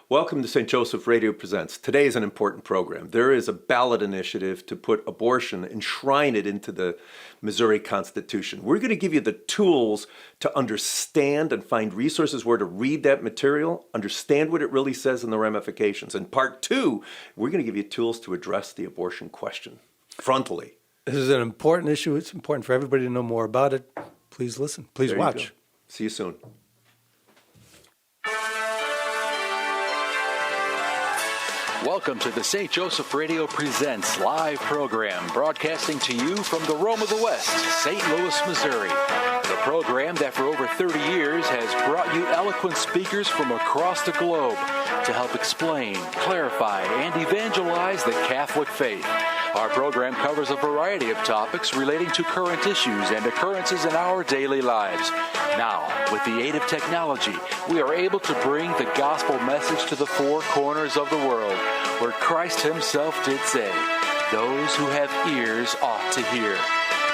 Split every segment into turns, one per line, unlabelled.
Welcome to St. Joseph Radio Presents. Today is an important program. There is a ballot initiative to put abortion, enshrine it into the Missouri Constitution. We're going to give you the tools to understand and find resources where to read that material, understand what it really says and the ramifications. In part two, we're going to give you tools to address the abortion question frontally.
This is an important issue. It's important for everybody to know more about it. Please listen. Please watch.
See you soon.
Welcome to the St. Joseph Radio Presents live program, broadcasting to you from the Rome of the West, St. Louis, Missouri. The program that for over 30 years has brought you eloquent speakers from across the globe to help explain, clarify, and evangelize the Catholic faith. Our program covers a variety of topics relating to current issues and occurrences in our daily lives. Now, with the aid of technology, we are able to bring the gospel message to the four corners of the world, where Christ himself did say, "Those who have ears ought to hear."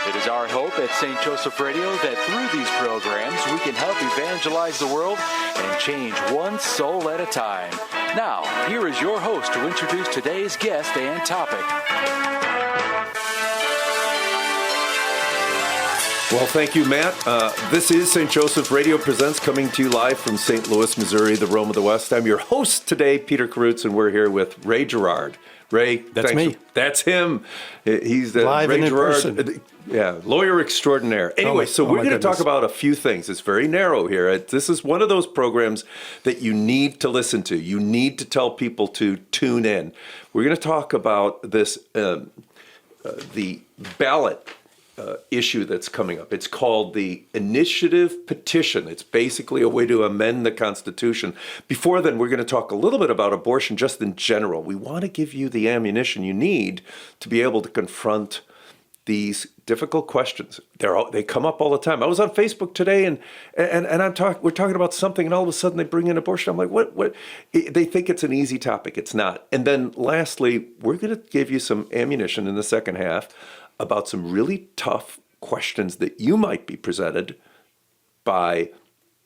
It is our hope at St. Joseph Radio that through these programs we can help evangelize the world and change one soul at a time. Now, here is your host to introduce today's guest and topic.
Well, thank you, Matt. This is St. Joseph Radio Presents, coming to you live from St. Louis, Missouri, the Rome of the West. I'm your host today, Peter Karutz, and we're here with Ray Gerard. Ray,
that's me.
That's him. He's the
live
Ray
and in
Gerard,
person.
Yeah, lawyer extraordinaire. Anyway, so we're going to talk about a few things. It's very narrow here. This is one of those programs that you need to listen to. You need to tell people to tune in. We're going to talk about this, the ballot issue that's coming up. It's called the initiative petition. It's basically a way to amend the Constitution. Before then, we're going to talk a little bit about abortion just in general. We want to give you the ammunition you need to be able to confront these difficult questions. They come up all the time. I was on Facebook today, and we're talking about something, and all of a sudden they bring in abortion. I'm like, what? They think it's an easy topic. It's not. And then lastly, we're going to give you some ammunition in the second half about some really tough questions that you might be presented by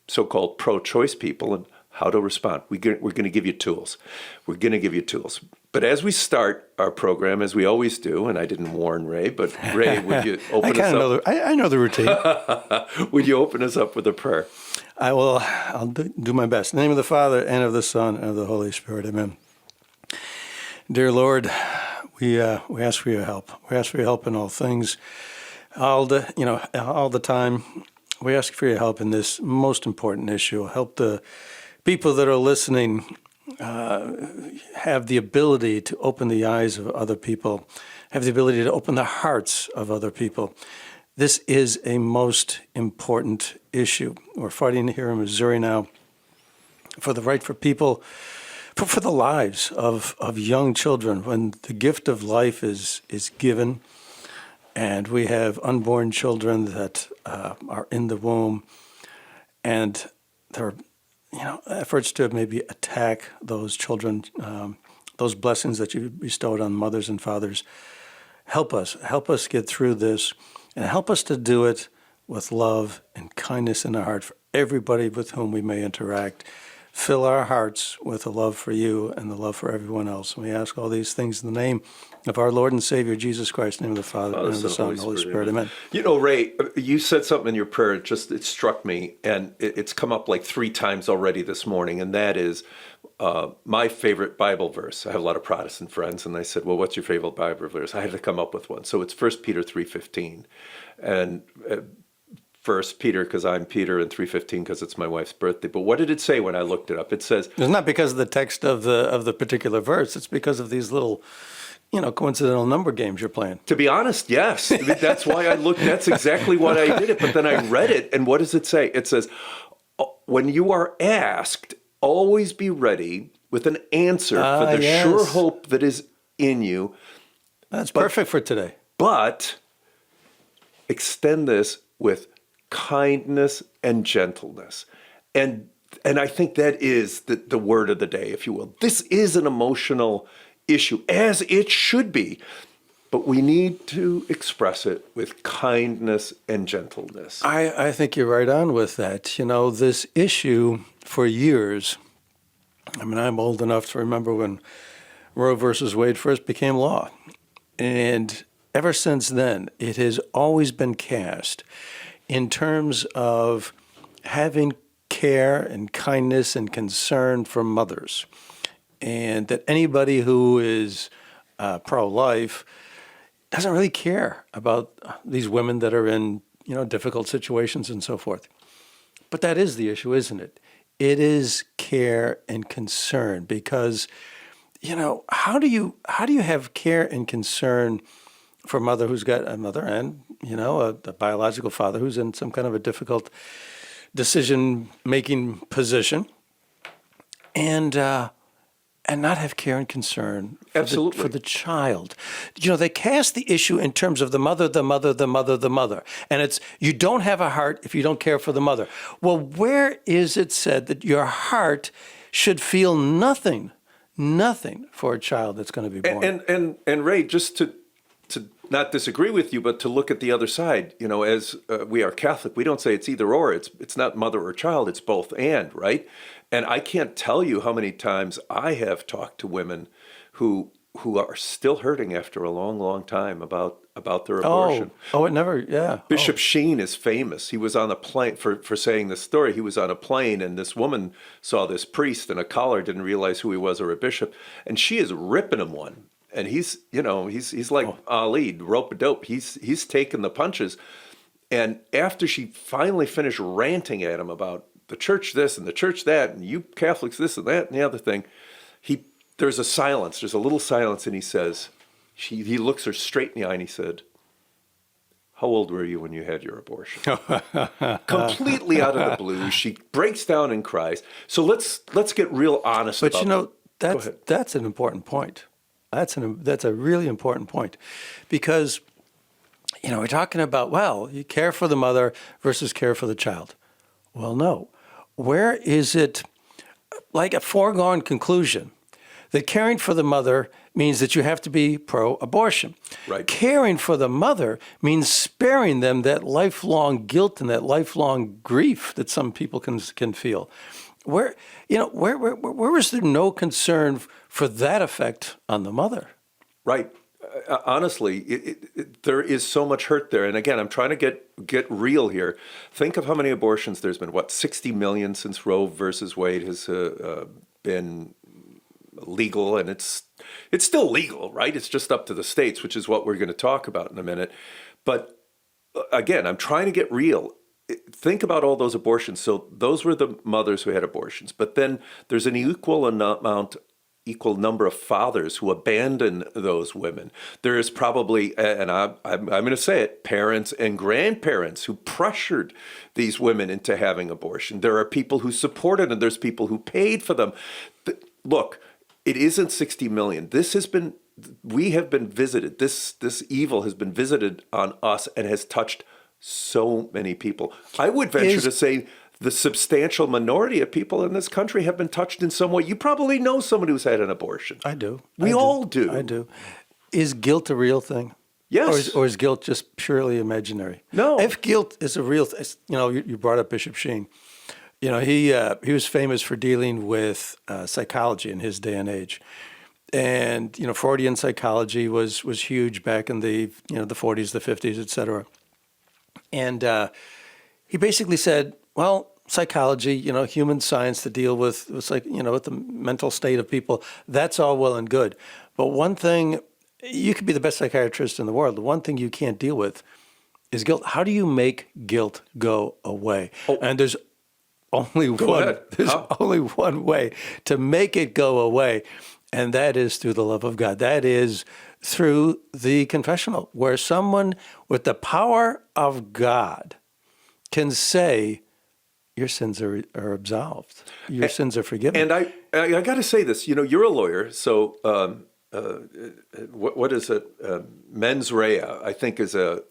so-called pro-choice people and how to respond. We're going to give you tools. We're going to give you tools. But as we start our program, as we always do, and I didn't warn Ray, but Ray, would you open us up?
I know the routine.
Would you open us up with a prayer?
I will. I'll do my best. In the name of the Father, and of the Son, and of the Holy Spirit. Amen. Dear Lord, we ask for your help. We ask for your help in all things, all the time. We ask for your help in this most important issue. Help the people that are listening have the ability to open the eyes of other people, have the ability to open the hearts of other people. This is a most important issue. We're fighting here in Missouri now for the right for people, for the lives of young children. When the gift of life is given, and we have unborn children that are in the womb, and there are efforts to maybe attack those children, those blessings that you bestowed on mothers and fathers. Help us get through this, and help us to do it with love and kindness in our heart for everybody with whom we may interact. Fill our hearts with a love for you and the love for everyone else. And we ask all these things in the name of our Lord and Savior, Jesus Christ, in the name of the Father, and of the Son, and the Holy Spirit. Amen.
You know, Ray, you said something in your prayer, it struck me, and it's come up like 3 times already this morning, and that is my favorite Bible verse. I have a lot of Protestant friends, and they said, well, what's your favorite Bible verse? I had to come up with one. So it's 1 Peter 3:15. And 1 Peter because I'm Peter, and 3:15 because it's my wife's birthday. But what did it say when I looked it up? It says,
it's not because of the text of the particular verse. It's because of these little, coincidental number games you're playing.
To be honest, yes. I mean, that's why I looked. That's exactly why I did it. But then I read it, and what does it say? It says, when you are asked, always be ready with an answer for the sure hope that is in you.
That's perfect for today.
But extend this with kindness and gentleness. And I think that is the word of the day, if you will. This is an emotional issue, as it should be. But we need to express it with kindness and gentleness.
I think you're right on with that. This issue for years I mean, I'm old enough to remember when Roe versus Wade first became law. And ever since then, it has always been cast in terms of having care and kindness and concern for mothers. And that anybody who is pro-life doesn't really care about these women that are in, difficult situations and so forth. But that is the issue, isn't it? It is care and concern because, how do you have care and concern for a mother who's got a mother and, a biological father who's in some kind of a difficult decision-making position and not have care and concern for the child. They cast the issue in terms of the mother. And it's, you don't have a heart if you don't care for the mother. Well, where is it said that your heart should feel nothing for a child that's going to be born?
And Ray, just to not disagree with you, but to look at the other side, as we are Catholic, we don't say it's either or. It's not mother or child. It's both and, right? And I can't tell you how many times I have talked to women who are still hurting after a long, long time about their abortion. Bishop SJEN is famous. He was on a plane, for saying this story, he was on a plane and this woman saw this priest in a collar, didn't realize who he was or a bishop, and she is ripping him one. And he's like Ali, rope-a-dope. He's taking the punches. And after she finally finished ranting at him about the church this and the church that, and you Catholics this and that and the other thing, there's a silence. There's a little silence, and he says, he looks her straight in the eye and he said, "How old were you when you had your abortion?" Completely out of the blue, she breaks down and cries. So let's get real honest.
But that's an important point. That's a really important point, because we're talking about, you care for the mother versus care for the child. Well, no. Where is it like a foregone conclusion that caring for the mother means that you have to be pro-abortion?
Right.
Caring for the mother means sparing them that lifelong guilt and that lifelong grief that some people can feel. Where is there no concern for that effect on the mother?
Right. Honestly, there is so much hurt there. And again, I'm trying to get real here. Think of how many abortions there's been. 60 million since Roe versus Wade has been legal, and it's still legal, right? It's just up to the states, which is what we're going to talk about in a minute. But again, I'm trying to get real. Think about all those abortions. So those were the mothers who had abortions. But then there's an equal number of fathers who abandon those women. There is probably, and I'm going to say it, parents and grandparents who pressured these women into having abortion. There are people who supported and there's people who paid for them. Look, it isn't 60 million. We have been visited. This evil has been visited on us and has touched so many people. I would venture to say the substantial minority of people in this country have been touched in some way. You probably know someone who's had an abortion.
I do.
We all do.
I do. Is guilt a real thing?
Yes.
Or is guilt just purely imaginary?
No.
If guilt is a real thing, you brought up Bishop SJEN. He was famous for dealing with psychology in his day and age. And, Freudian psychology was huge back in the 40s, the 50s, et cetera. And he basically said, well, psychology, human science to deal with, with the mental state of people, that's all well and good. But one thing, you could be the best psychiatrist in the world. The one thing you can't deal with is guilt. How do you make guilt go away? Oh. And there's only one way to make it go away, and that is through the love of God. That is through the confessional, where someone with the power of God can say, your sins are absolved. Your sins are forgiven.
And I got to say this. You're a lawyer, so what is it? Mens rea, I think, is a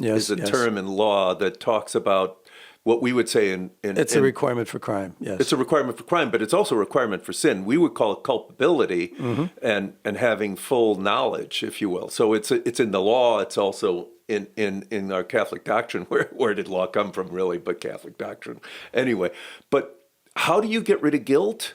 term in law that talks about what we would say
it's a requirement for crime. Yes,
it's a requirement for crime, but it's also a requirement for sin. We would call it culpability and having full knowledge, if you will. So it's in the law. It's also in our Catholic doctrine. Where did law come from, really? But Catholic doctrine, anyway. But how do you get rid of guilt?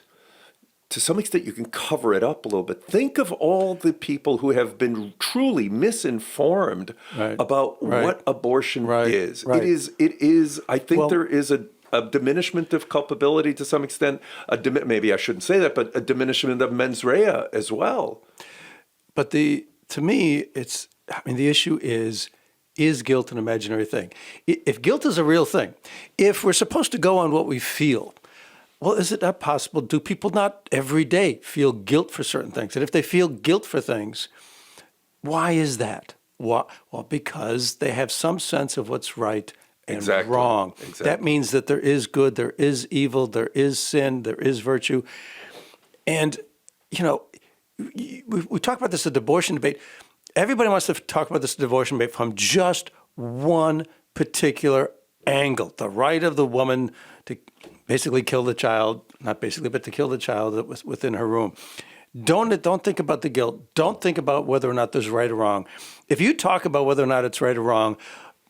to some extent, you can cover it up a little bit. Think of all the people who have been truly misinformed about what abortion is.
Right.
It is. I think there is a diminishment of culpability to some extent. Maybe I shouldn't say that, but a diminishment of mens rea as well.
But to me, the issue is guilt an imaginary thing? If guilt is a real thing, if we're supposed to go on what we feel, well, is it not possible? Do people not every day feel guilt for certain things? And if they feel guilt for things, why is that? Well, because they have some sense of what's right and wrong.
Exactly.
That means that there is good, there is evil, there is sin, there is virtue. And, we talk about this at the abortion debate. Everybody wants to talk about this abortion debate from just one particular angle, the right of the woman to basically kill the child, not basically, but to kill the child that was within her womb. Don't think about the guilt. Don't think about whether or not there's right or wrong. If you talk about whether or not it's right or wrong,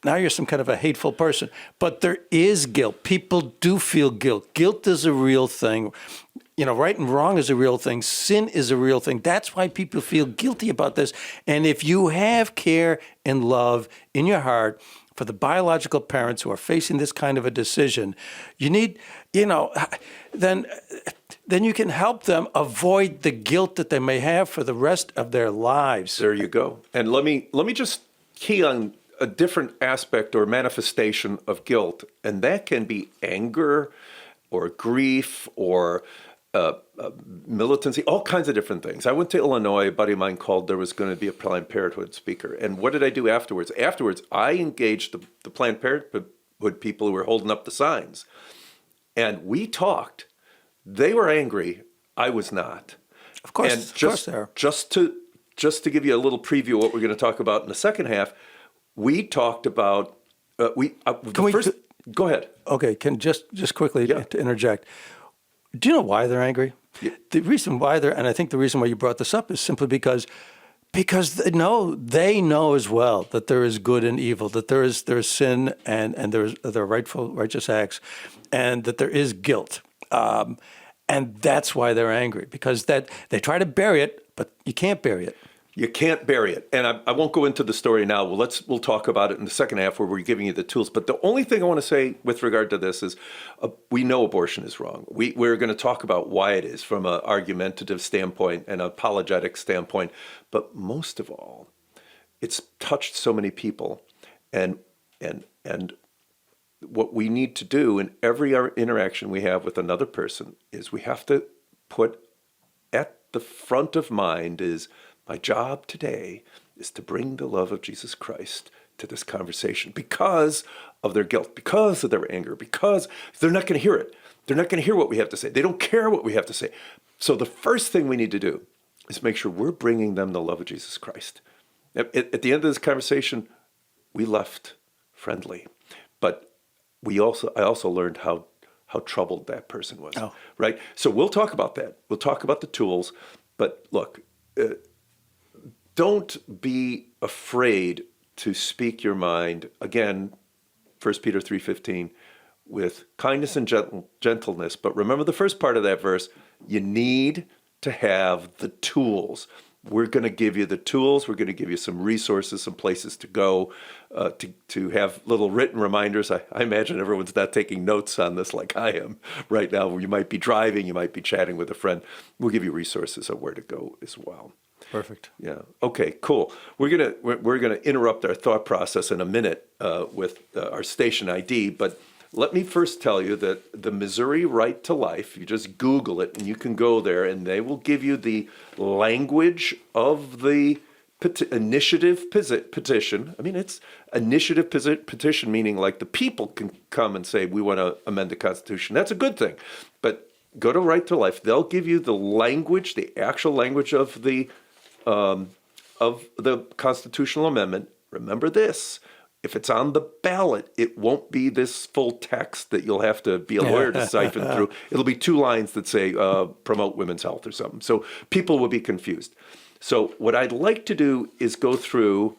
now you're some kind of a hateful person. But there is guilt. People do feel guilt. Guilt is a real thing. Right and wrong is a real thing. Sin is a real thing. That's why people feel guilty about this. And if you have care and love in your heart for the biological parents who are facing this kind of a decision, you need, then you can help them avoid the guilt that they may have for the rest of their lives.
There you go. And let me just key on a different aspect or manifestation of guilt, and that can be anger or grief or militancy, all kinds of different things. I went to Illinois. A buddy of mine called. There was going to be a Planned Parenthood speaker. And what did I do afterwards? Afterwards, I engaged the Planned Parenthood people who were holding up the signs. And we talked. They were angry. I was not.
Of course,
and
of course they are.
Just to give you a little preview of what we're going to talk about in the second half, we talked about... Go ahead.
Okay, can just quickly to interject. Do you know why they're angry?
Yeah.
The reason why and I think the reason why you brought this up is simply because they know as well that there is good and evil, that there is sin and there are righteous acts, and that there is guilt. And that's why they're angry, because that they try to bury it, but you can't bury it.
You can't bury it. And I won't go into the story now. We'll talk about it in the second half where we're giving you the tools. But the only thing I want to say with regard to this is we know abortion is wrong. We're going to talk about why it is from an argumentative standpoint and an apologetic standpoint. But most of all, it's touched so many people. And what we need to do in every interaction we have with another person is we have to put at the front of mind is, my job today is to bring the love of Jesus Christ to this conversation because of their guilt, because of their anger, because they're not going to hear it. They're not going to hear what we have to say. They don't care what we have to say. So the first thing we need to do is make sure we're bringing them the love of Jesus Christ. At the end of this conversation, we left friendly, but I also learned how troubled that person was, right? So we'll talk about that. We'll talk about the tools, but look, don't be afraid to speak your mind. Again, 1 Peter 3:15, with kindness and gentleness. But remember the first part of that verse, you need to have the tools. We're going to give you the tools. We're going to give you some resources, some places to go, to have little written reminders. I imagine everyone's not taking notes on this like I am right now, where you might be driving, you might be chatting with a friend. We'll give you resources of where to go as well.
Perfect.
Yeah. Okay. Cool. We're gonna interrupt our thought process in a minute with our station ID, but let me first tell you that the Missouri Right to Life. You just Google it, and you can go there, and they will give you the language of the initiative petition. I mean, it's initiative petition, meaning like the people can come and say we want to amend the Constitution. That's a good thing, but go to Right to Life. They'll give you the language, the actual language of the constitutional amendment. Remember this: if it's on the ballot, it won't be this full text that you'll have to be a lawyer to siphon through. It'll be 2 lines that say promote women's health or something. So people will be confused. So what I'd like to do is go through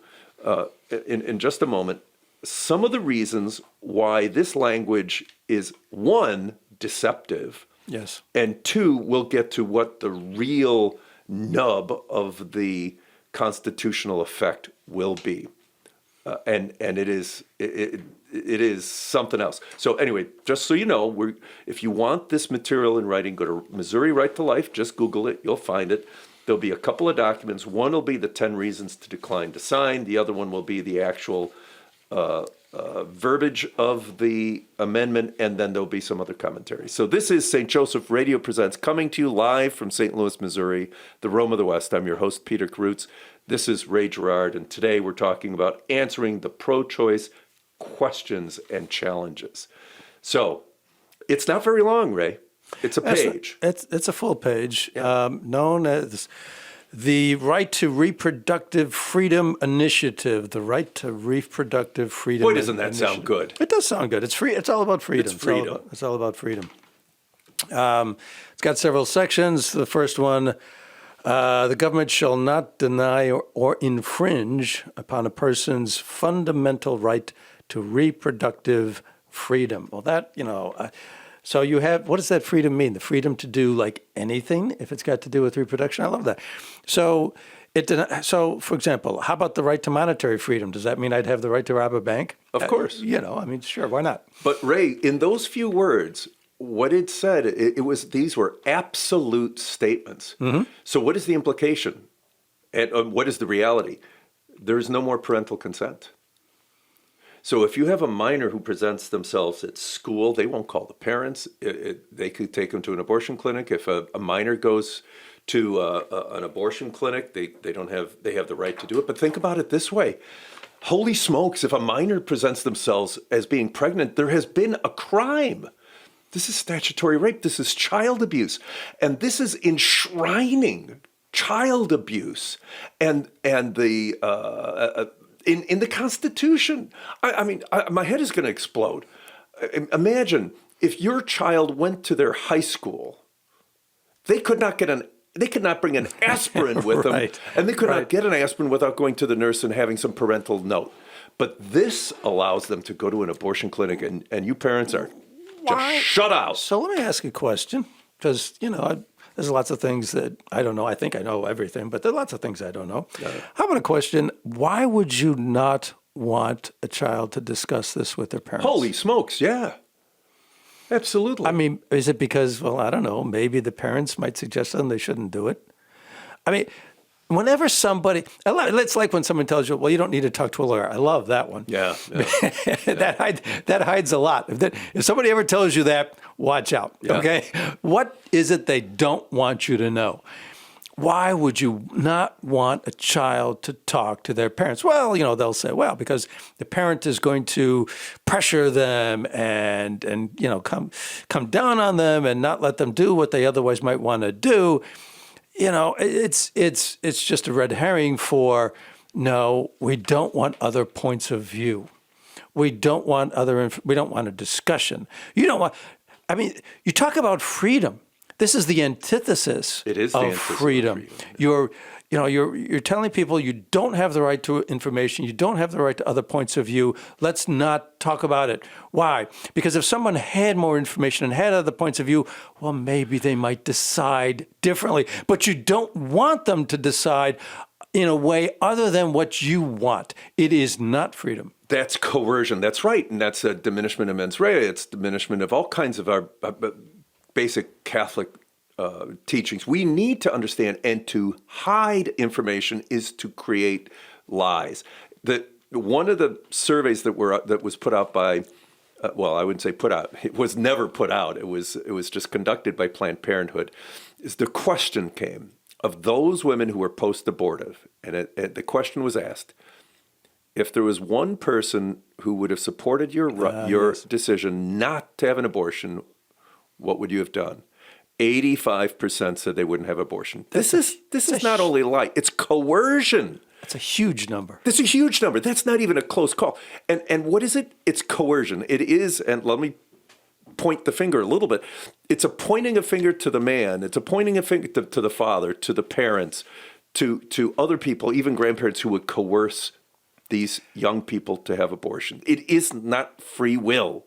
in just a moment some of the reasons why this language is, one, deceptive,
Yes.
And two, we'll get to what the real nub of the constitutional effect will be. And it is something else. So anyway, just so you know, if you want this material in writing, go to Missouri Right to Life. Just Google it. You'll find it. There'll be a couple of documents. One will be the 10 reasons to decline to sign. The other one will be the actual verbiage of the amendment, and then there'll be some other commentary. So this is St. Joseph Radio Presents, coming to you live from St. Louis, Missouri, the Rome of the West. I'm your host, Peter Karutz. This is Ray Gerard, and today we're talking about answering the pro-choice questions and challenges. So it's not very long, Ray. It's a page.
It's a full page, known as the Right to Reproductive Freedom Initiative. The Right to Reproductive Freedom.
Boy, doesn't that sound good?
It does sound good. It's free. It's all about freedom.
It's freedom.
It's all about freedom. It's got several sections. The first one, the government shall not deny or infringe upon a person's fundamental right to reproductive freedom. Well, that, so you have, what does that freedom mean? The freedom to do like anything if it's got to do with reproduction? I love that. So, for example, how about the right to monetary freedom? Does that mean I'd have the right to rob a bank?
Of course.
Sure, why not?
But Ray, in those few words, what it said, these were absolute statements. Mm-hmm. So what is the implication? And what is the reality? There is no more parental consent. So if you have a minor who presents themselves at school, they won't call the parents. They could take them to an abortion clinic. If a minor goes to an abortion clinic, they have the right to do it. But think about it this way. Holy smokes, if a minor presents themselves as being pregnant, there has been a crime. This is statutory rape. This is child abuse. And this is enshrining child abuse and the in the Constitution. I mean, my head is going to explode. Imagine if your child went to their high school, they could not bring an aspirin with them, and they could not get an aspirin without going to the nurse and having some parental note. But this allows them to go to an abortion clinic, and you parents are just shut out.
So let me ask a question, because, there's lots of things that I don't know. I think I know everything, but there are lots of things I don't know. How about a question? Why would you not want a child to discuss this with their parents?
Holy smokes, yeah. Absolutely.
I mean, is it because, I don't know, maybe the parents might suggest to them they shouldn't do it? I mean, whenever somebody, it's like when someone tells you, well, you don't need to talk to a lawyer. I love that one.
Yeah.
That hides a lot. If somebody ever tells you that, watch out, okay? What is it they don't want you to know? Why would you not want a child to talk to their parents? Well, they'll say, because the parent is going to pressure them and come down on them and not let them do what they otherwise might want to do. It's just a red herring for, no, we don't want other points of view. We don't want we don't want a discussion. You talk about freedom. This is the antithesis of freedom. You're telling people you don't have the right to information, you don't have the right to other points of view. Let's not talk about it. Why? Because if someone had more information and had other points of view, well, maybe they might decide differently. But you don't want them to decide in a way other than what you want. It is not freedom.
That's coercion. That's right. And that's a diminishment of mens rea. It's diminishment of all kinds of our basic Catholic teachings. We need to understand, and to hide information is to create lies. One of the surveys that was put out by, I wouldn't say put out. It was never put out. It was just conducted by Planned Parenthood. Is the question came of those women who were post-abortive, and the question was asked: if there was one person who would have supported your decision not to have an abortion, what would you have done? 85% said they wouldn't have abortion. This is not only lie, it's coercion.
That's a huge number.
That's a huge number. That's not even a close call. And what is it? It's coercion. It is, and let me point the finger a little bit. It's a pointing a finger to the man. It's a pointing a finger to the father, to the parents, to other people, even grandparents who would coerce these young people to have abortion. It is not free will.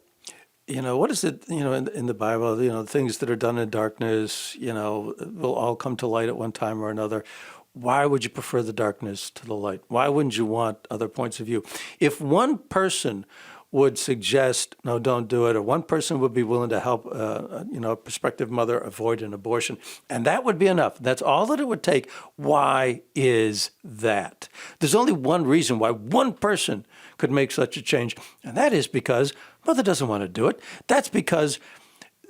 what is it, in the Bible, things that are done in darkness, will all come to light at one time or another. Why would you prefer the darkness to the light? Why wouldn't you want other points of view? If one person would suggest, no, don't do it, or one person would be willing to help, a prospective mother avoid an abortion, and that would be enough. That's all that it would take. Why is that? There's only one reason why one person could make such a change, and that is because mother doesn't want to do it. That's because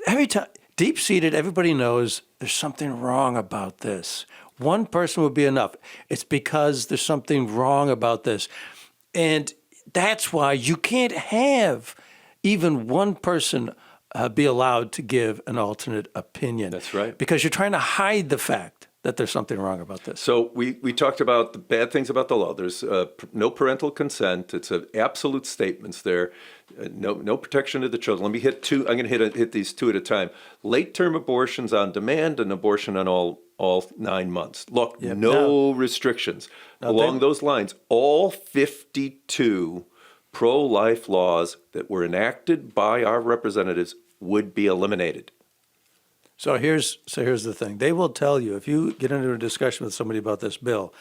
every time, deep-seated, everybody knows there's something wrong about this. One person would be enough. It's because there's something wrong about this. And that's why you can't have even one person be allowed to give an alternate opinion.
That's right.
Because you're trying to hide the fact that there's something wrong about this.
So we talked about the bad things about the law. There's no parental consent. It's absolute statements there. No protection of the children. Let me hit two. I'm going to hit these two at a time. Late-term abortions on demand and abortion on all 9 months. Look, no restrictions. Along those lines, all 52 pro-life laws that were enacted by our representatives would be eliminated.
So here's the thing. They will tell you, if you get into a discussion with somebody about this bill,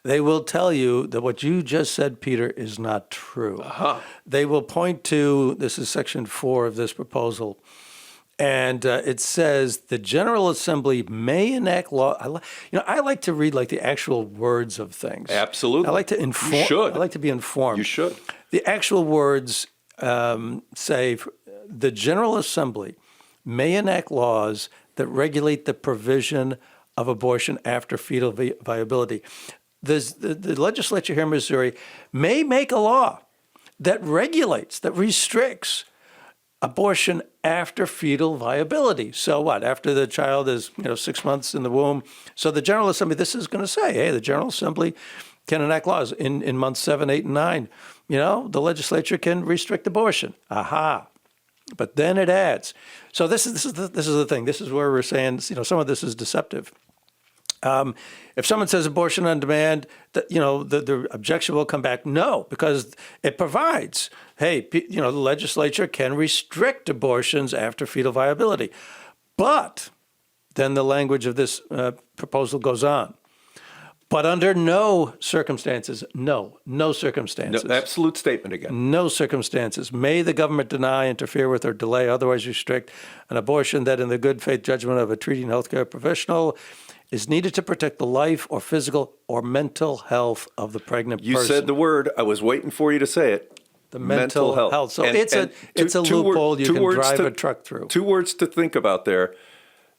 they will tell you that what you just said, Peter, is not true.
Uh-huh.
They will point to, this is section 4 of this proposal, and it says the General Assembly may enact law. I like to read like the actual words of things.
Absolutely.
I like to inform.
You should.
I like to be informed.
You should.
The actual words say the General Assembly may enact laws that regulate the provision of abortion after fetal viability. The legislature here in Missouri may make a law that regulates, that restricts abortion after fetal viability. So what? After the child is 6 months in the womb. So the General Assembly, this is going to say, hey, the General Assembly can enact laws in months 7, 8, and 9. The legislature can restrict abortion. Aha. But then it adds. So this is the thing. This is where we're saying, some of this is deceptive. If someone says abortion on demand, the objection will come back. No, because it provides, hey, the legislature can restrict abortions after fetal viability. But then the language of this proposal goes on. But under no circumstances, no circumstances.
No, absolute statement again.
No circumstances may the government deny, interfere with, or delay, otherwise restrict an abortion that in the good faith judgment of a treating healthcare professional is needed to protect the life or physical or mental health of the pregnant person.
You said the word. I was waiting for you to say it.
The mental health. So it's a loophole you can drive a truck through.
2 words to think about there: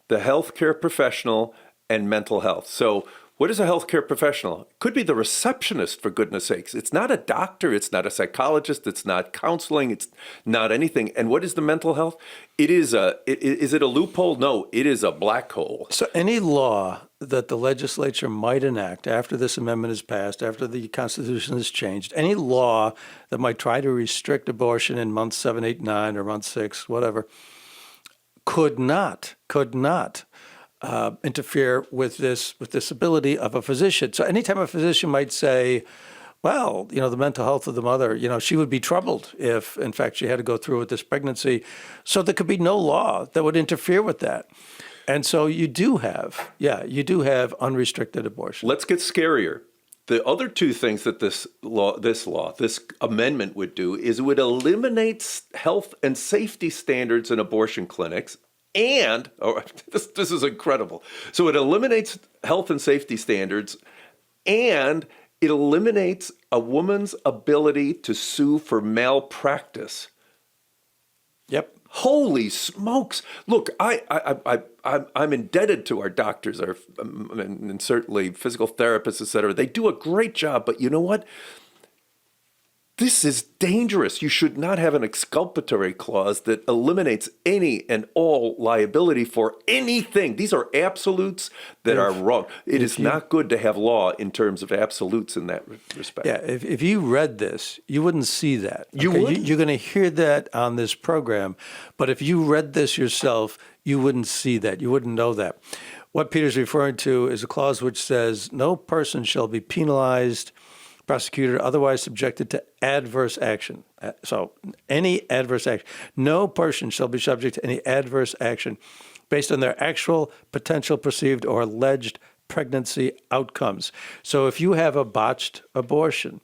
the healthcare professional and mental health. So what is a healthcare professional? It could be the receptionist, for goodness sakes. It's not a doctor. It's not a psychologist. It's not counseling. It's not anything. And what is the mental health? Is it a loophole? No, it is a black hole.
So any law that the legislature might enact after this amendment is passed, after the Constitution is changed, any law that might try to restrict abortion in month 7, 8, 9, or month 6, whatever, could not interfere with this ability of a physician. So anytime a physician might say, well, the mental health of the mother, she would be troubled if, in fact, she had to go through with this pregnancy. So there could be no law that would interfere with that. And so you do have unrestricted abortion.
Let's get scarier. The other two things that this amendment would do is it would eliminate health and safety standards in abortion clinics. And this is incredible. So it eliminates health and safety standards, and it eliminates a woman's ability to sue for malpractice.
Yep.
Holy smokes! Look, I'm indebted to our doctors, and certainly physical therapists, et cetera. They do a great job, but you know what? This is dangerous. You should not have an exculpatory clause that eliminates any and all liability for anything. These are absolutes that are wrong. It is not good to have law in terms of absolutes in that respect.
Yeah, if you read this, you wouldn't see that.
You wouldn't?
You're going to hear that on this program, but if you read this yourself, you wouldn't see that. You wouldn't know that. What Peter's referring to is a clause which says, no person shall be penalized, prosecuted, or otherwise subjected to adverse action. So any adverse action. No person shall be subject to any adverse action based on their actual, potential, perceived, or alleged pregnancy outcomes. So if you have a botched abortion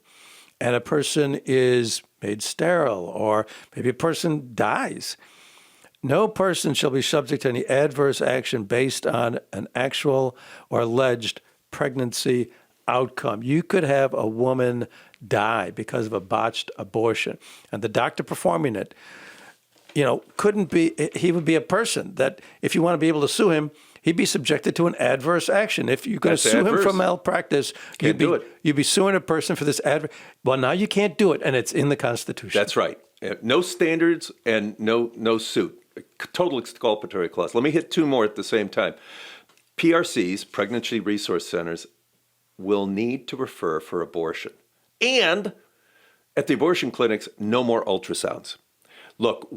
and a person is made sterile, or maybe a person dies, no person shall be subject to any adverse action based on an actual or alleged pregnancy outcome. You could have a woman die because of a botched abortion, and the doctor performing it, couldn't be, he would be a person that if you want to be able to sue him, he'd be subjected to an adverse action. If you're going to sue him for malpractice, you'd be suing a person for this well, now you can't do it, and it's in the Constitution.
That's right. No standards and no suit. Total exculpatory clause. Let me hit two more at the same time. PRCs, Pregnancy Resource Centers, will need to refer for abortion. And at the abortion clinics, no more ultrasounds. Look,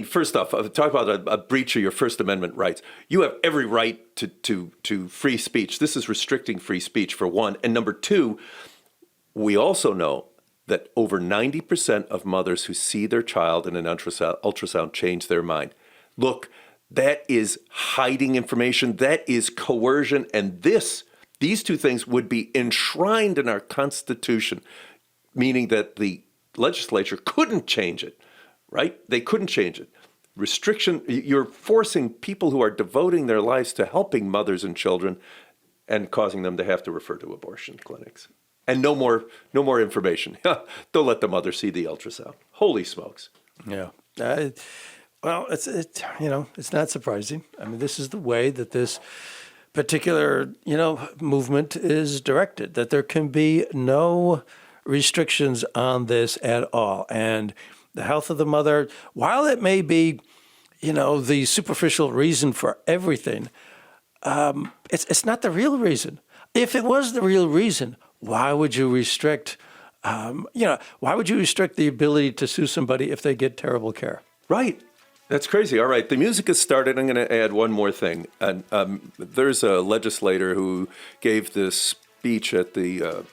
first off, talk about a breach of your First Amendment rights. You have every right to free speech. This is restricting free speech, for one. And number two, we also know that over 90% of mothers who see their child in an ultrasound change their mind. Look, that is hiding information. That is coercion. And these two things would be enshrined in our Constitution, meaning that the legislature couldn't change it, right? They couldn't change it. Restriction, you're forcing people who are devoting their lives to helping mothers and children and causing them to have to refer to abortion clinics. And no more information. Don't let the mother see the ultrasound. Holy smokes.
Yeah. Well, it's not surprising. I mean, this is the way that this particular, movement is directed, that there can be no restrictions on this at all. And the health of the mother, while it may be, the superficial reason for everything, it's not the real reason. If it was the real reason, why would you restrict, why would you restrict the ability to sue somebody if they get terrible care?
Right. That's crazy. All right. The music has started. I'm going to add one more thing. And there's a legislator who gave this speech at the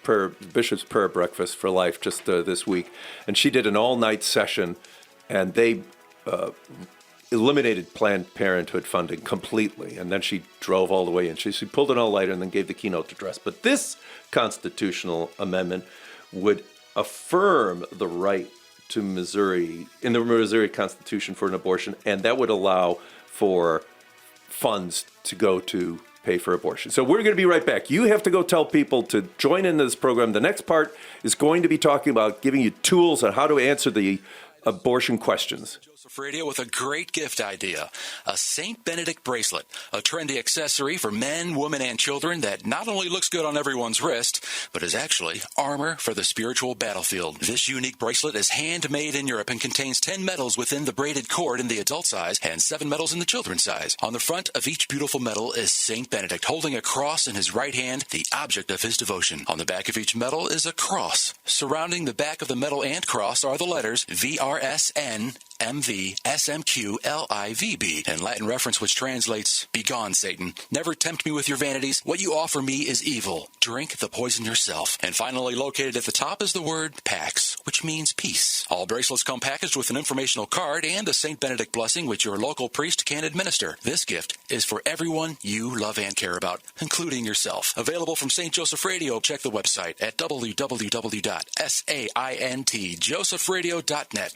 Bishop's Prayer Breakfast for Life just this week. And she did an all-night session, and they eliminated Planned Parenthood funding completely. And then she drove all the way in. She pulled an all-nighter and then gave the keynote address. But this constitutional amendment would affirm the right to Missouri, in the Missouri Constitution, for an abortion, and that would allow for funds to go to pay for abortion. So we're going to be right back. You have to go tell people to join in this program. The next part is going to be talking about giving you tools on how to answer the abortion questions.
Joseph Radio with a great gift idea. A St. Benedict bracelet, a trendy accessory for men, women, and children that not only looks good on everyone's wrist, but is actually armor for the spiritual battlefield. This unique bracelet is handmade in Europe and contains 10 medals within the braided cord in the adult size and 7 medals in the children's size. On the front of each beautiful medal is St. Benedict holding a cross in his right hand, the object of his devotion. On the back of each medal is a cross. Surrounding the back of the medal and cross are the letters VRSN MV SMQ LIVB, in Latin reference which translates, "Begone, Satan. Never tempt me with your vanities. What you offer me is evil. Drink the poison yourself." And finally, located at the top is the word PAX, which means peace. All bracelets come packaged with an informational card and a St. Benedict blessing which your local priest can administer. This gift is for everyone you love and care about, including yourself. Available from St. Joseph Radio. Check the website at www.saintjosephradio.net.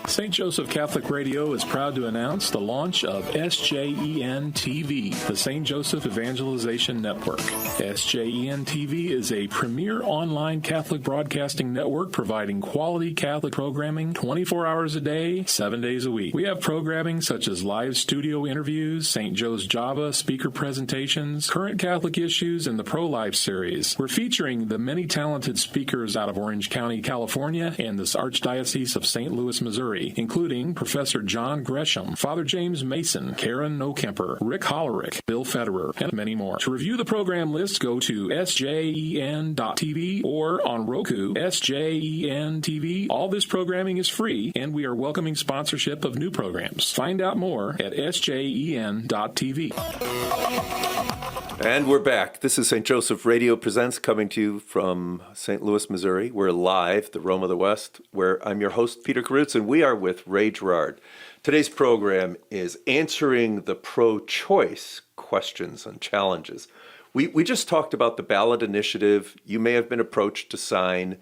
St. Joseph Catholic Radio is proud to announce the launch of SJEN TV, the St. Joseph Evangelization Network. SJEN TV is a premier online Catholic broadcasting network providing quality Catholic programming 24 hours a day, 7 days a week. We have programming such as live studio interviews, St. Joe's Java speaker presentations, current Catholic issues, and the Pro-Life series. We're featuring the many talented speakers out of Orange County, California, and this Archdiocese of St. Louis, Missouri. Missouri, including Professor John Gresham, Father James Mason, Karen Nokemper, Rick Hollerick, Bill Federer, and many more. To review the program list, go to SJEN.TV or on Roku, SJEN TV. All this programming is free, and we are welcoming sponsorship of new programs. Find out more at SJEN.TV.
And we're back. This is St. Joseph Radio Presents, coming to you from St. Louis, Missouri. We're live, the Rome of the West, where I'm your host, Peter Karutz, and we are with Ray Gerard. Today's program is answering the pro-choice questions and challenges. We just talked about the ballot initiative. You may have been approached to sign.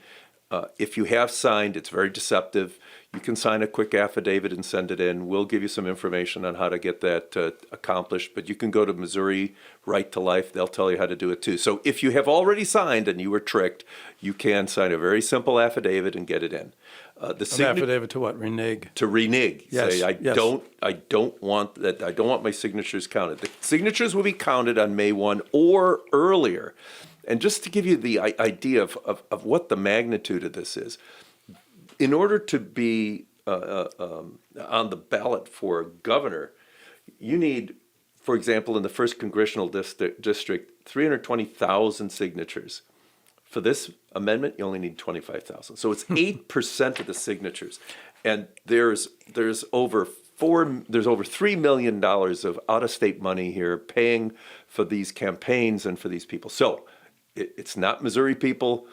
If you have signed, it's very deceptive. You can sign a quick affidavit and send it in. We'll give you some information on how to get that accomplished, but you can go to Missouri Right to Life. They'll tell you how to do it too. So if you have already signed and you were tricked, you can sign a very simple affidavit and get it in.
An affidavit to what? Renege?
To renege.
Yes.
Say, I don't want that. I don't want my signatures counted. The signatures will be counted on May 1 or earlier. And just to give you the idea of what the magnitude of this is, in order to be on the ballot for governor, you need, for example, in the 1st Congressional District, 320,000 signatures. For this amendment, you only need 25,000. So it's 8% of the signatures. And there's over $3 million of out-of-state money here paying for these campaigns and for these people. So it's not Missouri people.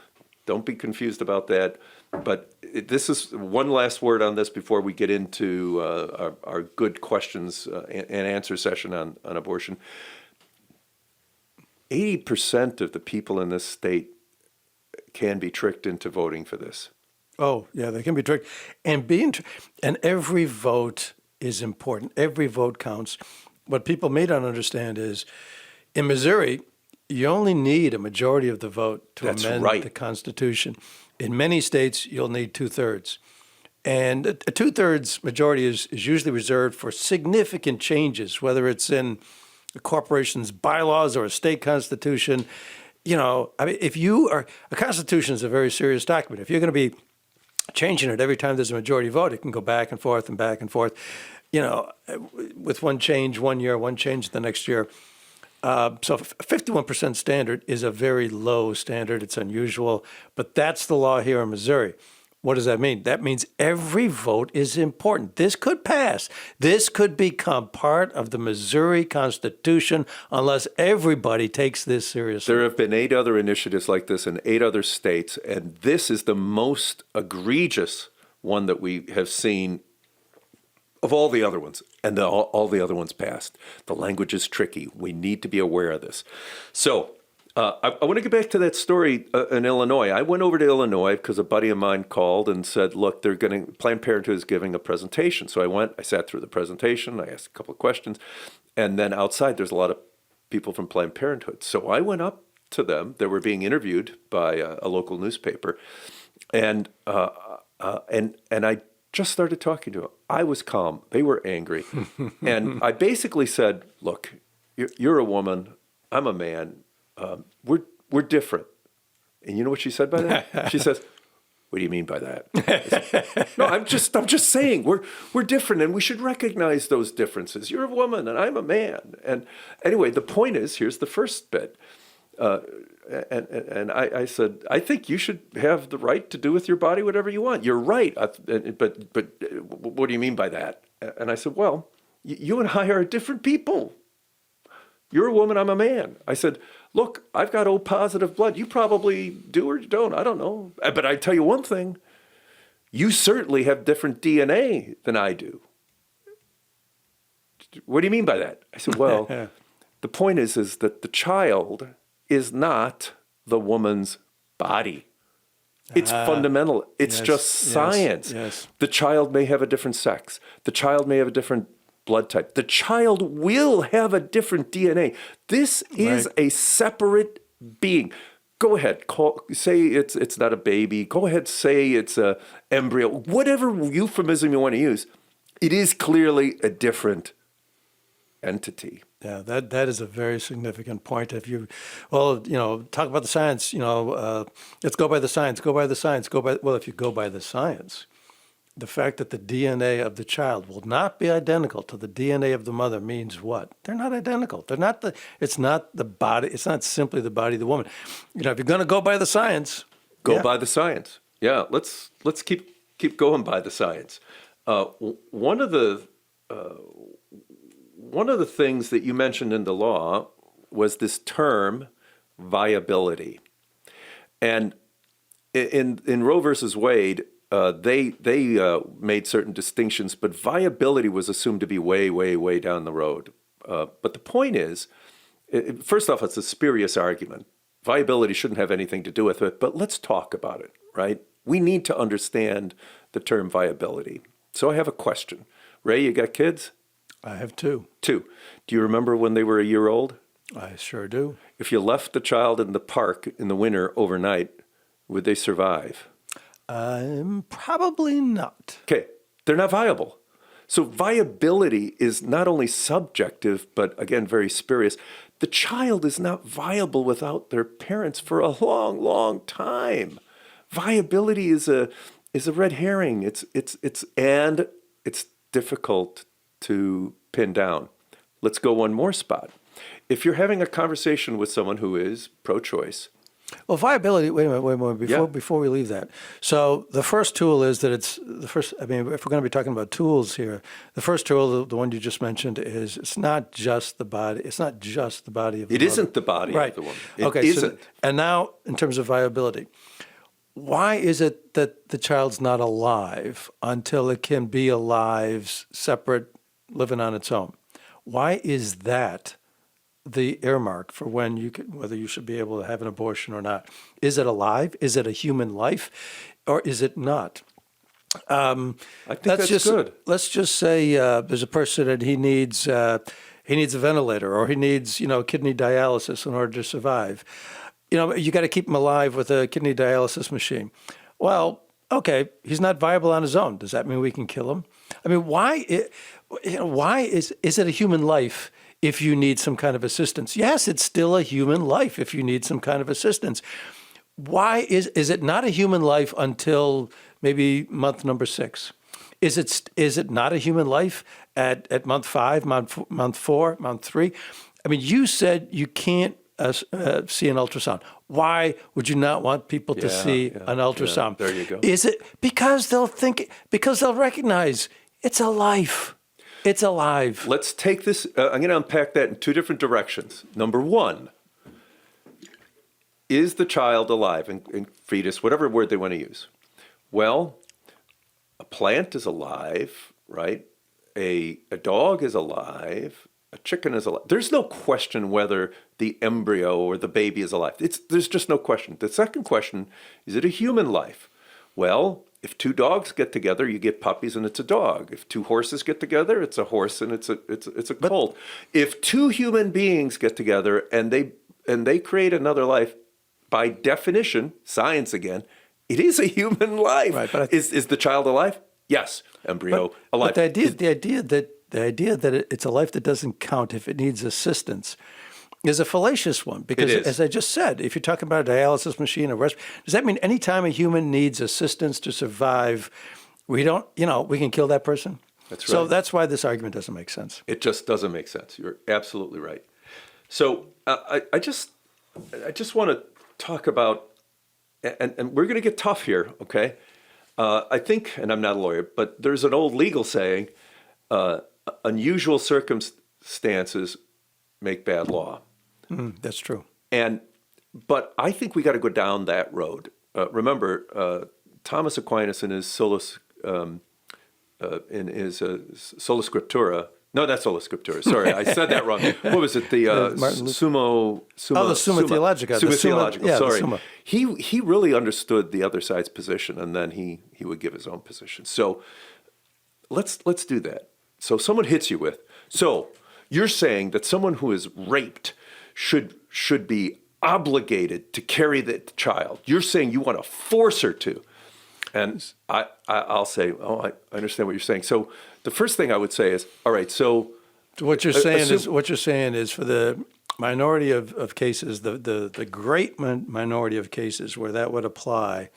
Don't be confused about that. But this is one last word on this before we get into our good questions and answer session on abortion. 80% of the people in this state can be tricked into voting for this.
Oh, yeah, they can be tricked. And every vote is important. Every vote counts. What people may not understand is, in Missouri, you only need a majority of the vote to amend the Constitution. In many states, you'll need 2/3. And a 2/3 majority is usually reserved for significant changes, whether it's in a corporation's bylaws or a state constitution. You know, I mean, a constitution is a very serious document. If you're going to be changing it every time there's a majority vote, it can go back and forth and back and forth. You know, with one change one year, one change the next year. So 51% standard is a very low standard. It's unusual, but that's the law here in Missouri. What does that mean? That means every vote is important. This could pass. This could become part of the Missouri Constitution unless everybody takes this seriously.
There have been 8 other initiatives like this in 8 other states, and this is the most egregious one that we have seen of all the other ones, and all the other ones passed. The language is tricky. We need to be aware of this. So I want to get back to that story in Illinois. I went over to Illinois because a buddy of mine called and said, look, Planned Parenthood is giving a presentation. So I went, I sat through the presentation, I asked a couple of questions, and then outside there's a lot of people from Planned Parenthood. So I went up to them. They were being interviewed by a local newspaper, and I just started talking to them. I was calm. They were angry. And I basically said, look, you're a woman. I'm a man. We're different. And you know what she said by that? She says, what do you mean by that? Said, no, I'm just saying we're different, and we should recognize those differences. You're a woman and I'm a man. And anyway, the point is, here's the first bit. And I said, I think you should have the right to do with your body whatever you want. You're right, but what do you mean by that? And I said, well, you and I are different people. You're a woman, I'm a man. I said, look, I've got O positive blood. You probably do or don't, I don't know. But I tell you one thing, you certainly have different DNA than I do. What do you mean by that? I said, well, the point is that the child is not the woman's body. It's fundamental. It's just science.
Yes.
The child may have a different sex. The child may have a different blood type. The child will have a different DNA. This is a separate being. Go ahead, say it's not a baby. Go ahead, say it's a embryo. Whatever euphemism you want to use, it is clearly a different entity.
Yeah, that is a very significant point. Talk about the science, let's go by the science, well, if you go by the science, the fact that the DNA of the child will not be identical to the DNA of the mother means what? They're not identical. It's not the body. It's not simply the body of the woman. If you're going to go by the science,
go by the science. Yeah, let's keep going by the science. One of the things that you mentioned in the law was this term viability, and in Roe versus Wade, they made certain distinctions, but viability was assumed to be way down the road. But the point is, first off, it's a spurious argument. Viability shouldn't have anything to do with it, but let's talk about it, right? We need to understand the term viability. So I have a question. Ray, you got kids?
I have two.
Two. Do you remember when they were a year old?
I sure do.
If you left the child in the park in the winter overnight, would they survive?
Probably not.
Okay, they're not viable. So viability is not only subjective, but again, very spurious. The child is not viable without their parents for a long time. Viability is a red herring. It's difficult to pin down. Let's go one more spot. If you're having a conversation with someone who is pro-choice.
Well, viability, wait a minute, before we leave that. So the first tool is that if we're going to be talking about tools here, the first tool, the one you just mentioned, is it's not just the body. It's not just the body of the
It
mother.
Isn't the body
right.
of the woman.
It
isn't.
And now, in terms of viability, why is it that the child's not alive until it can be alive, separate, living on its own? Why is that the earmark for whether you should be able to have an abortion or not? Is it alive? Is it a human life, or is it not?
I think that's good.
Let's just say there's a person and he needs a ventilator, or he needs kidney dialysis in order to survive. You got to keep him alive with a kidney dialysis machine. Well, okay, he's not viable on his own. Does that mean we can kill him? I mean, why is it a human life if you need some kind of assistance? Yes, it's still a human life if you need some kind of assistance. Why is it not a human life until maybe month number 6? Is it not a human life at month 5, month 4, month 3? I mean, you said you can't see an ultrasound. Why would you not want people to see an ultrasound?
There you go.
Is it because they'll recognize it's a life? It's alive.
Let's take this, I'm going to unpack that in two different directions. Number one, is the child alive, and fetus, whatever word they want to use? Well, a plant is alive, right? A dog is alive. A chicken is alive. There's no question whether the embryo or the baby is alive. There's just no question. The second question, is it a human life? Well, if 2 dogs get together, you get puppies and it's a dog. If 2 horses get together, it's a horse and it's a colt. If 2 human beings get together and they create another life, by definition, science again, it is a human life.
Right, but
is the child alive? Yes. Embryo alive.
But the idea that it's a life that doesn't count if it needs assistance is a fallacious one. Because as I just said, if you're talking about a dialysis machine, does that mean any time a human needs assistance to survive, we can kill that person?
That's right.
So that's why this argument doesn't make sense.
It just doesn't make sense. You're absolutely right. So I just want to talk about, and we're going to get tough here, okay? I think, and I'm not a lawyer, but there's an old legal saying, unusual circumstances make bad law.
That's true.
But I think we got to go down that road. Remember, Thomas Aquinas in his Sola Scriptura. No, that's Sola Scriptura. Sorry, I said that wrong. What was it? The
the Summa Theologica.
Summa Theologica.
Yeah,
sorry.
the Summa.
He really understood the other side's position, and then he would give his own position. So let's do that. So someone hits you with. So you're saying that someone who is raped should be obligated to carry the child. You're saying you want to force her to. And I'll say, I understand what you're saying. So the first thing I would say is, all right, so
what you're saying is for the minority of cases, the great minority of cases where that would apply,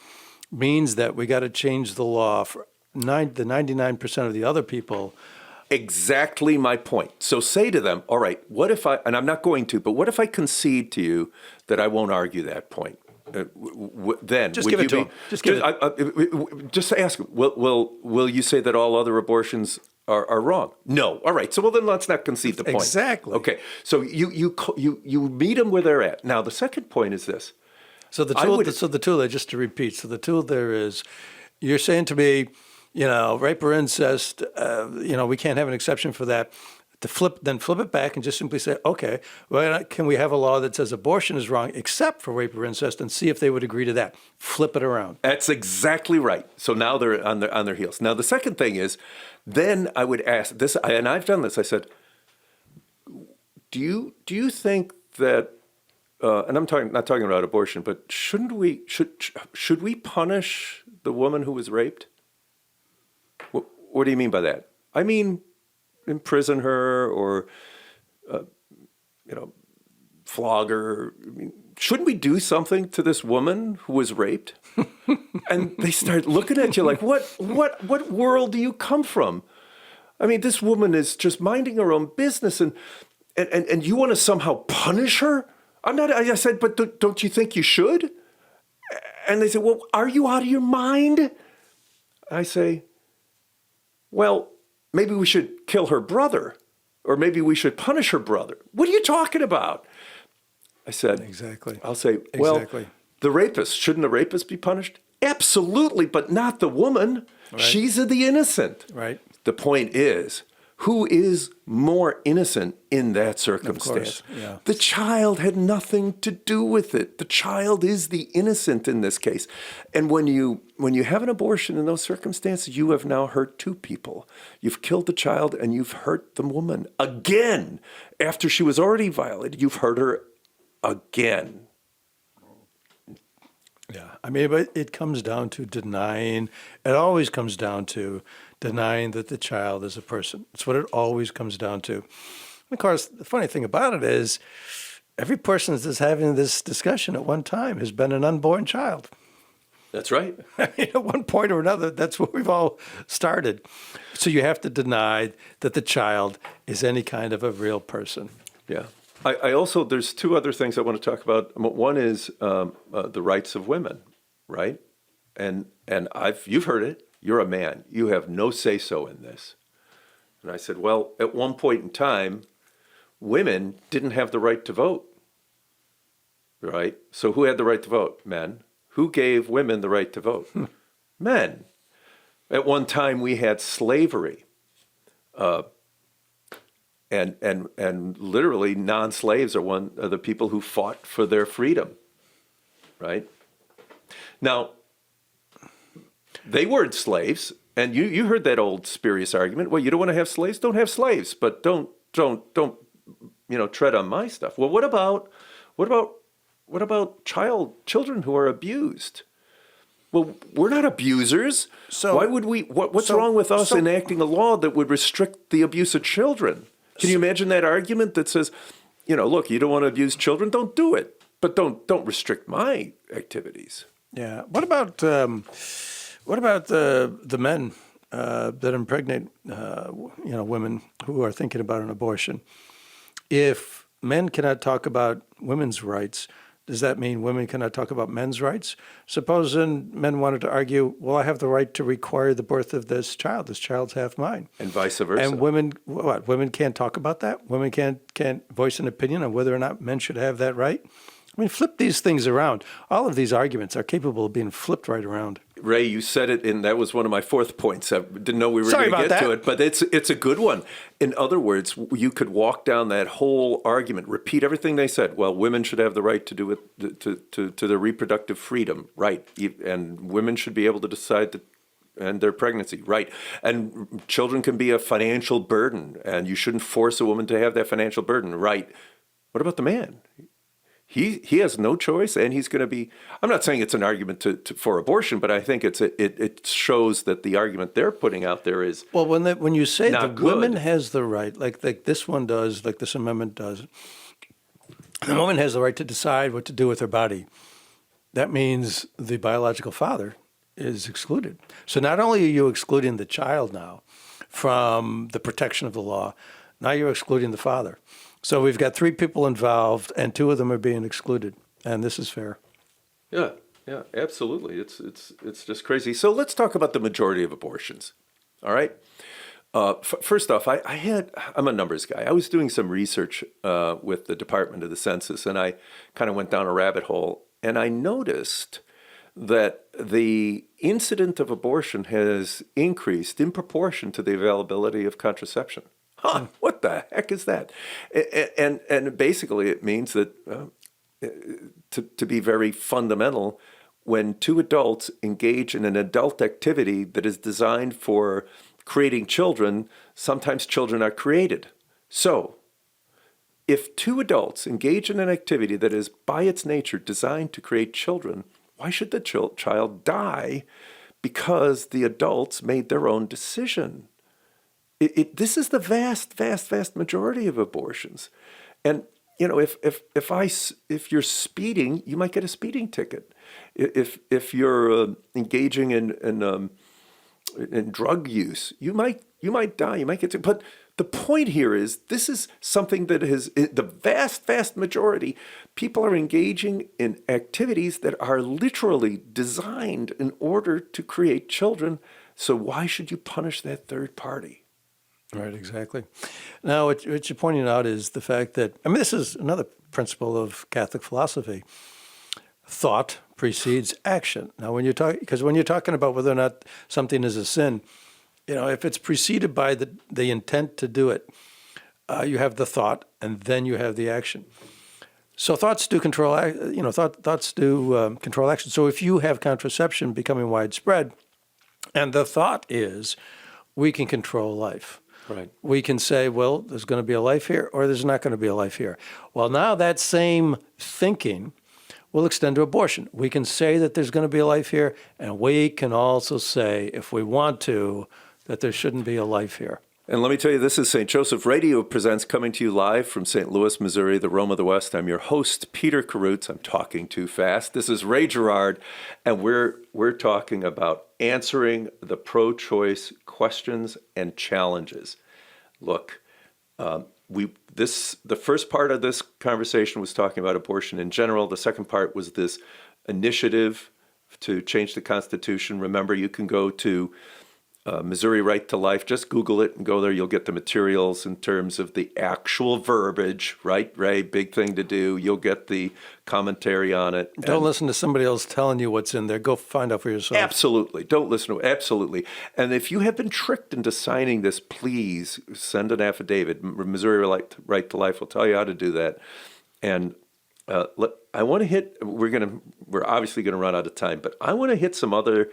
means that we got to change the law for the 99% of the other people.
Exactly my point. So say to them, all right, what if I, and I'm not going to, but what if I concede to you that I won't argue that point? Then
Just
would
give
you
it to
be,
them. Just give it.
just ask, will you say that all other abortions are wrong? No. All right. So well, then let's not concede the point.
Exactly.
Okay. So you meet them where they're at. Now the second point is this.
So the tool there, just to repeat, so the tool there is, you're saying to me, rape or incest, we can't have an exception for that. To flip it back and just simply say, okay, well, can we have a law that says abortion is wrong except for rape or incest, and see if they would agree to that? Flip it around.
That's exactly right. So now they're on their heels. Now the second thing is, then I would ask this, and I've done this. I said, do you think that? And I'm not talking about abortion, but should we punish the woman who was raped? What do you mean by that? I mean, imprison her or, flog her. I mean, shouldn't we do something to this woman who was raped? And they start looking at you like, what world do you come from? I mean, this woman is just minding her own business, and you want to somehow punish her? I said, but don't you think you should? And they said, well, are you out of your mind? I say, well, maybe we should kill her brother, or maybe we should punish her brother. What are you talking about? I said,
exactly.
I'll say, well,
exactly.
The rapist, shouldn't the rapist be punished? Absolutely, but not the woman.
Right.
She's the innocent.
Right.
The point is, who is more innocent in that circumstance?
Of course, yeah.
The child had nothing to do with it. The child is the innocent in this case. And when you have an abortion in those circumstances, you have now hurt two people. You've killed the child and you've hurt the woman again. After she was already violated, you've hurt her again.
Yeah, I mean, but it comes down to denying. It always comes down to denying that the child is a person. That's what it always comes down to. And of course, the funny thing about it is, every person that's having this discussion at one time has been an unborn child.
That's right.
At one point or another, that's where we've all started. So you have to deny that the child is any kind of a real person.
Yeah. I also, there's two other things I want to talk about. One is the rights of women, right? And you've heard it. You're a man. You have no say-so in this. And I said, well, at one point in time, women didn't have the right to vote, right? So who had the right to vote? Men. Who gave women the right to vote? Men. At one time, we had slavery. And literally non-slaves are one of the people who fought for their freedom, right? Now, they weren't slaves, and you heard that old spurious argument. Well, you don't want to have slaves? Don't have slaves, but don't tread on my stuff. Well, what about children who are abused? Well, we're not abusers. So why would we? What's wrong with us enacting a law that would restrict the abuse of children? Can you imagine that argument that says, look, you don't want to abuse children, don't do it, but don't restrict my activities.
Yeah. What about the men that impregnate women who are thinking about an abortion? If men cannot talk about women's rights, does that mean women cannot talk about men's rights? Supposing men wanted to argue, well, I have the right to require the birth of this child. This child's half mine.
And vice versa.
And women, what? Women can't talk about that? Women can't voice an opinion on whether or not men should have that right? I mean, flip these things around. All of these arguments are capable of being flipped right around.
Ray, you said it, and that was one of my fourth points. I didn't know we were
Sorry
going to
about
get
that.
to it, but it's a good one. In other words, you could walk down that whole argument, repeat everything they said. Well, women should have the right to do it to their reproductive freedom, right? And women should be able to decide to end their pregnancy, right? And children can be a financial burden, and you shouldn't force a woman to have that financial burden, right? What about the man? He has no choice, and he's going to be. I'm not saying it's an argument for abortion, but I think it shows that the argument they're putting out there is
well. When you say the
good.
woman has the right, like this one does, like this amendment does, the woman has the right to decide what to do with her body. That means the biological father is excluded. So not only are you excluding the child now from the protection of the law, now you're excluding the father. So we've got 3 people involved, and 2 of them are being excluded, and this is fair.
Yeah, absolutely. It's just crazy. So let's talk about the majority of abortions. All right. First off, I'm a numbers guy. I was doing some research with the Department of the Census, and I kind of went down a rabbit hole, and I noticed that the incident of abortion has increased in proportion to the availability of contraception. What the heck is that? And basically it means that, to be very fundamental, when 2 adults engage in an adult activity that is designed for creating children, sometimes children are created. So, if 2 adults engage in an activity that is by its nature designed to create children, why should the child die because the adults made their own decision? This is the vast majority of abortions. And, if you're speeding, you might get a speeding ticket. If you're engaging in drug use, you might die. You might get to. But the point here is, this is something that is the vast majority. People are engaging in activities that are literally designed in order to create children. So why should you punish that third party?
Right, exactly. Now, what you're pointing out is the fact that, this is another principle of Catholic philosophy. Thought precedes action. Now, when you're talking about whether or not something is a sin, if it's preceded by the intent to do it, you have the thought, and then you have the action. So thoughts do control. Thoughts do control action. So if you have contraception becoming widespread, and the thought is, we can control life.
Right.
We can say, well, there's going to be a life here, or there's not going to be a life here. Well, now that same thinking will extend to abortion. We can say that there's going to be a life here, and we can also say, if we want to, that there shouldn't be a life here.
And let me tell you, this is St. Joseph Radio Presents, coming to you live from St. Louis, Missouri, the Rome of the West. I'm your host, Peter Karutz. I'm talking too fast. This is Ray Gerard, and we're talking about answering the pro-choice questions and challenges. Look, the first part of this conversation was talking about abortion in general. The second part was this initiative to change the Constitution. Remember, you can go to Missouri Right to Life. Just Google it and go there. You'll get the materials in terms of the actual verbiage, right, Ray? Big thing to do. You'll get the commentary on it.
Don't listen to somebody else telling you what's in there. Go find out for yourself.
Absolutely. Don't listen to it. Absolutely. And if you have been tricked into signing this, please send an affidavit. Missouri Right to Life will tell you how to do that. And I want to hit, we're obviously going to run out of time, but I want to hit some other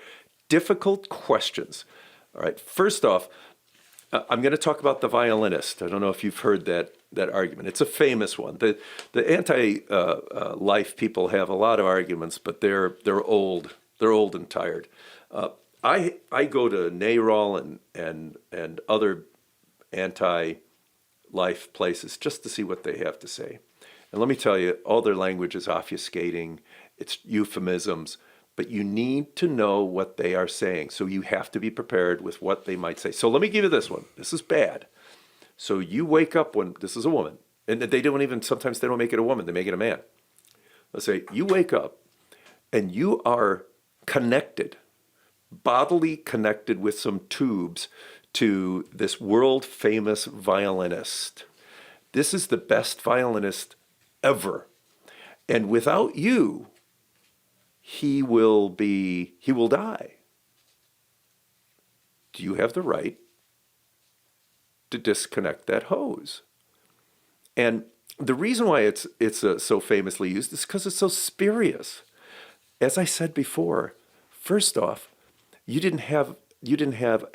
difficult questions. All right. First off, I'm going to talk about the violinist. I don't know if you've heard that argument. It's a famous one. The anti-life people have a lot of arguments, but they're old. They're old and tired. I go to NARAL and other anti-life places just to see what they have to say. And let me tell you, all their language is obfuscating. It's euphemisms. But you need to know what they are saying. So you have to be prepared with what they might say. So let me give you this one. This is bad. So you wake up this is a woman, and sometimes they don't make it a woman, they make it a man. Let's say you wake up and you are connected, bodily connected with some tubes to this world famous violinist. This is the best violinist ever. And without you, he will die. Do you have the right to disconnect that hose? And the reason why it's so famously used is because it's so spurious. As I said before, first off, you didn't have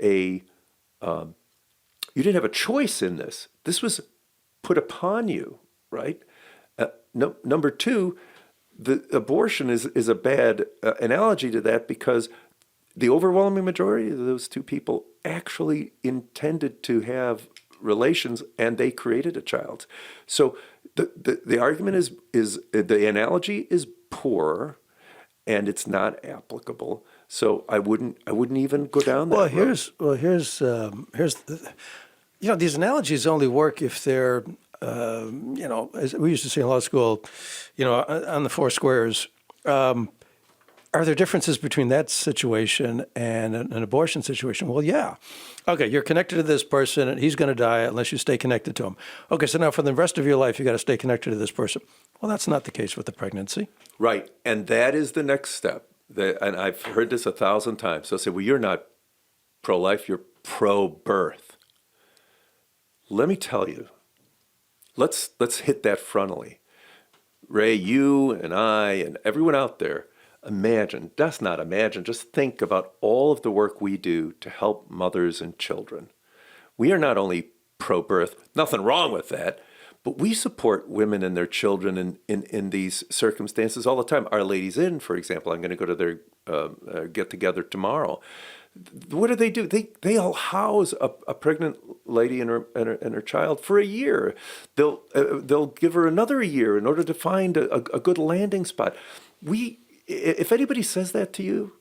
a choice in this. This was put upon you, right? Number two, the abortion is a bad analogy to that, because the overwhelming majority of those 2 people actually intended to have relations, and they created a child. So the argument is the analogy is poor, and it's not applicable. So I wouldn't even go down that road.
Here's these analogies only work if they're, as we used to say in law school, on the four squares. Are there differences between that situation and an abortion situation? Well, yeah. Okay, you're connected to this person, and he's going to die unless you stay connected to him. Okay, so now for the rest of your life, you got to stay connected to this person. Well, that's not the case with the pregnancy.
Right, and that is the next step. And I've heard this 1,000 times. They'll say, well, you're not pro-life, you're pro-birth. Let me tell you, let's hit that frontally. Ray, you and I and everyone out there, just think about all of the work we do to help mothers and children. We are not only pro-birth, nothing wrong with that, but we support women and their children in these circumstances all the time. Our Ladies In, for example, I'm going to go to their get-together tomorrow. What do? They'll house a pregnant lady and her child for a year. They'll give her another year in order to find a good landing spot. If anybody says that to you,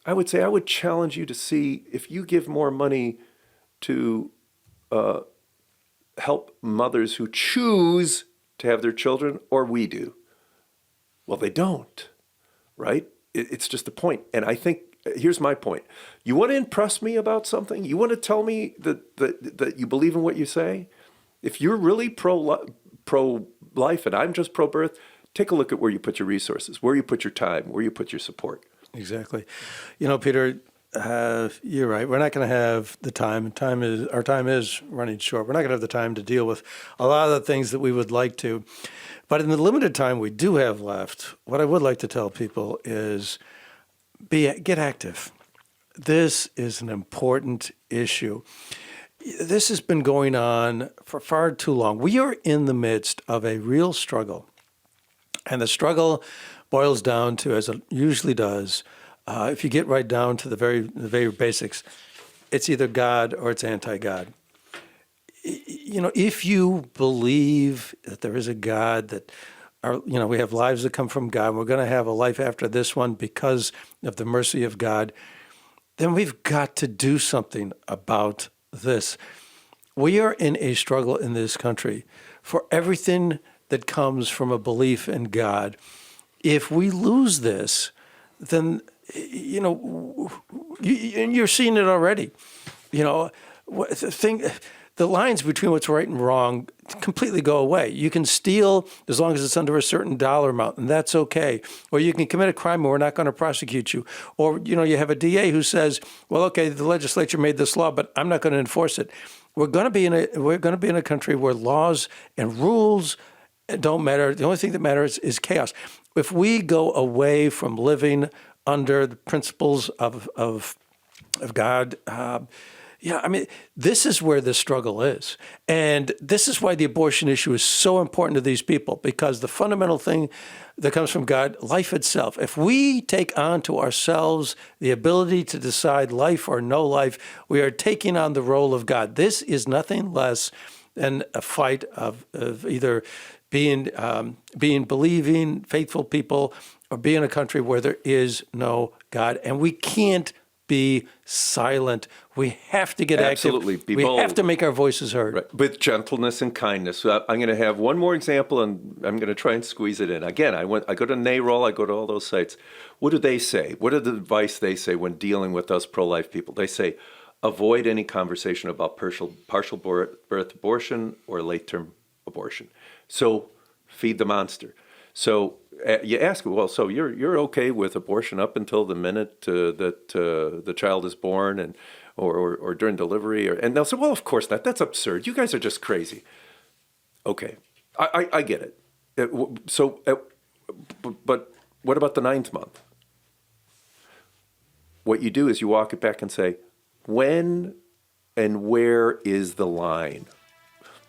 I would challenge you to see if you give more money to help mothers who choose to have their children, or we do. Well, they don't, right? It's just a point. And I think, here's my point. You want to impress me about something? You want to tell me that you believe in what you say? If you're really pro-life and I'm just pro-birth, take a look at where you put your resources, where you put your time, where you put your support.
Exactly. Peter, you're right. We're not going to have the time. Our time is running short. We're not going to have the time to deal with a lot of the things that we would like to. But in the limited time we do have left, what I would like to tell people is get active. This is an important issue. This has been going on for far too long. We are in the midst of a real struggle. And the struggle boils down to, as it usually does, if you get right down to the very basics, it's either God or it's anti-God. If you believe that there is a God, that we have lives that come from God, and we're going to have a life after this one because of the mercy of God, then we've got to do something about this. We are in a struggle in this country for everything that comes from a belief in God. If we lose this, then, and you're seeing it already. The lines between what's right and wrong completely go away. You can steal as long as it's under a certain dollar amount, and that's okay. Or you can commit a crime and we're not going to prosecute you. Or, you have a DA who says, well, okay, the legislature made this law, but I'm not going to enforce it. We're going to be in a country where laws and rules don't matter. The only thing that matters is chaos. If we go away from living under the principles of God, this is where the struggle is. And this is why the abortion issue is so important to these people, because the fundamental thing that comes from God, life itself. If we take on to ourselves the ability to decide life or no life, we are taking on the role of God. This is nothing less than a fight of either being believing, faithful people, or being a country where there is no God. And we can't be silent. We have to get
Absolutely.
active.
Be
we
bold.
have to make our voices heard.
Right. With gentleness and kindness. So I'm going to have one more example, and I'm going to try and squeeze it in. Again, I go to NARAL, I go to all those sites. What do they say? What are the advice they say when dealing with us pro-life people? They say, avoid any conversation about partial birth abortion or late-term abortion. So feed the monster. So you ask, well, so you're okay with abortion up until the minute that the child is born and or during delivery, and they'll say, well, of course not. That's absurd. You guys are just crazy. Okay, I get it. But what about the 9th month? What you do is you walk it back and say, when and where is the line?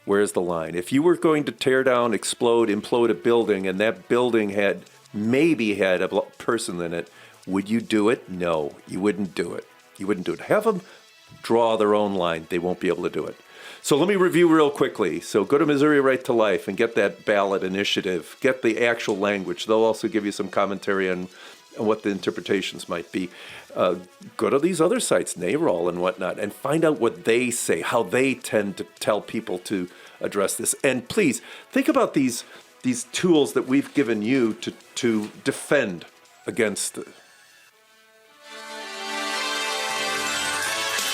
Where's the line? If you were going to tear down, implode a building, and that building had a person in it, would you do it? No, you wouldn't do it. You wouldn't do it. Have them draw their own line. They won't be able to do it. So let me review real quickly. So go to Missouri Right to Life and get that ballot initiative. Get the actual language. They'll also give you some commentary and what the interpretations might be, go to these other sites, NAROL and whatnot, and find out what they say, how they tend to tell people to address this. And please, think about these tools that we've given you to defend against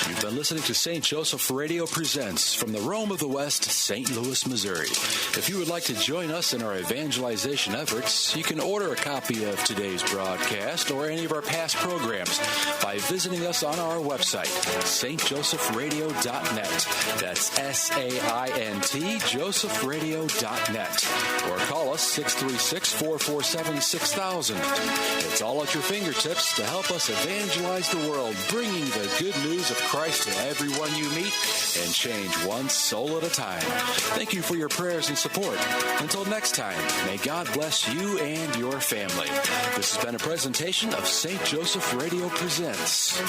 You've been listening to St. Joseph Radio Presents from the Rome of the West, St. Louis, Missouri. If you would like to join us in our evangelization efforts, you can order a copy of today's broadcast or any of our past programs by visiting us on our website, stjosephradio.net. That's SAINT, josephradio.net. Or call us 636-447-6000. It's all at your fingertips to help us evangelize the world, bringing the good news of Christ to everyone you meet and change one soul at a time. Thank you for your prayers and support. Until next time, may God bless you and your family. This has been a presentation of St. Joseph Radio Presents.